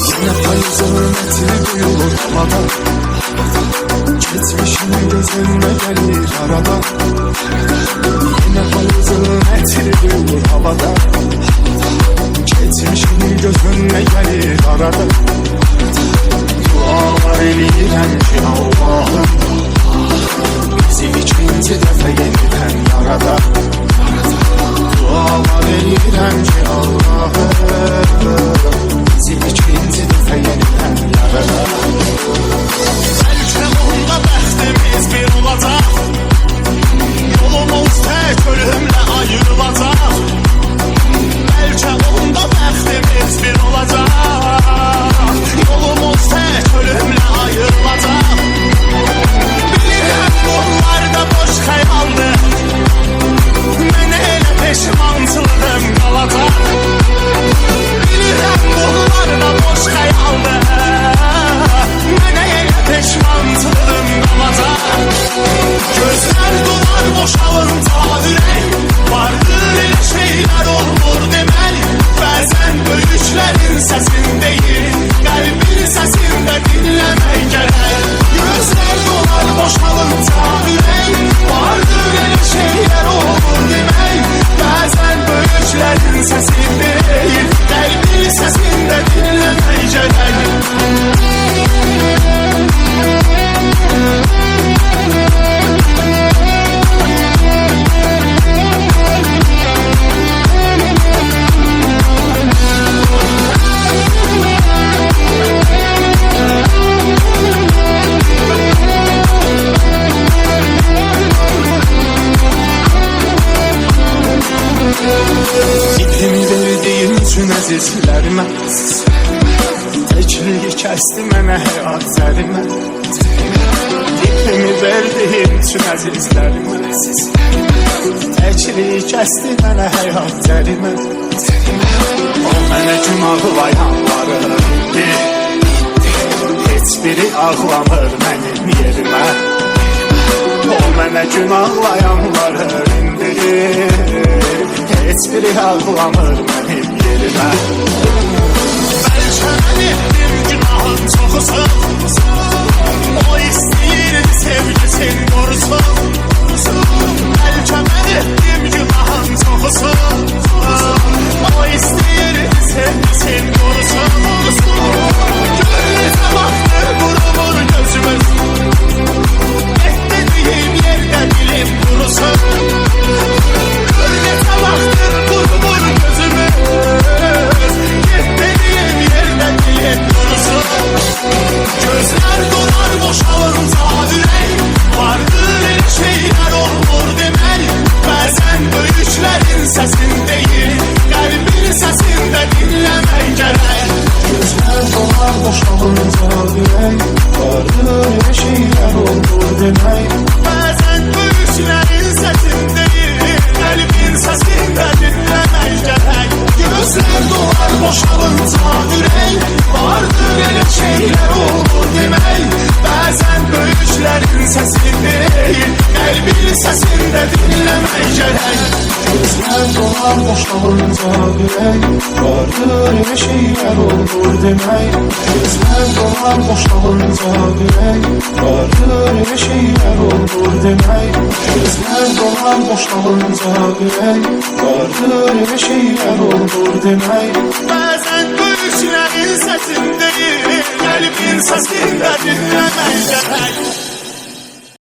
Yine payızının eti duyulur havada, geçmişin gözüme gelir arada. Yine payızının eti duyulur havada, geçmişin gözüme gelir arada. Dualar eləyirəm ki Allah'ım, bizi ikinci dəfə yeniden yarada. Dualar eləyirəm ki Allah'ım, bizi ikinci dəfə yeniden yarada. Bəlkə onda bəxtimiz bir olacaq, yolumuz tək ölümlə ayrılacaq. Bəlkə onda bəxtimiz bir olacaq, yolumuz tək ölümlə ayrılacaq. Bilirəm bunlar da boş xəyaldır, mənə elə peşmançılığım qalacaq. Bilirəm bunlar da boş xəyaldır, mənə elə peşmançılığım qalacaq. Gözlər dolar boşalınca ürək, vardır elə şeylər olur deməli. Bəzən böyüklərin səsindəyim, qəlbin səsində dinləmək gərək. Gözlər dolar boşalınca ürək, vardır elə şeylər olur demək. Bəzən böyüklərin səsindəyim, qəlbin səsində dinləmək gərək. İpimi verdiğin üçün əzizlərimə, təkliyi kəsdi mənə həyat zərimə. İpimi verdiğin üçün əzizlərimə, təkliyi kəsdi mənə həyat zərimə. O mənə gün ağlayanları indi, heç biri ağlamır mənim yerimə. O mənə gün ağlayanları indi, heç biri ağlamır mənim yerimə. Bəlkə mən etdim günahın çoxusun, o istəyirdi sevgisin qorusun. Bəlkə mən etdim günahın çoxusun, o istəyirdi sevgisin qorusun. Gör necə vaxtdır qurumur gözümüz, etdiyim yerdə dilim qurusun. Gör necə vaxtdır qurumur gözümüz, etdiyim yerdə dilim qurusun. Gözlər dolar boşalınca ürək, vardır elə şeylər olur deməli. Bəzən böyüklərin səsindəyim, qəlbin səsində dinləmək gərək. Gözlər dolar boşalınca ürək, vardır elə şeylər olur demək. Bəzən böyüklərin səsindəyim, qəlbin səsində dinləmək gərək. Gözlər dolar boşalınca ürək, vardır elə şeylər olur demək. Bəzən böyüklərin səsindəyim, qəlbin səsində dinləmək gərək. Gözlər dolar boşalınca ürək, vardır elə şeylər olur demək. Gözlər dolar boşalınca ürək, vardır elə şeylər olur demək. Gözlər dolar boşalınca ürək, vardır elə şeylər olur demək. Bəzən böyüklərin səsindəyim, qəlbin səsində dinləmək gərək.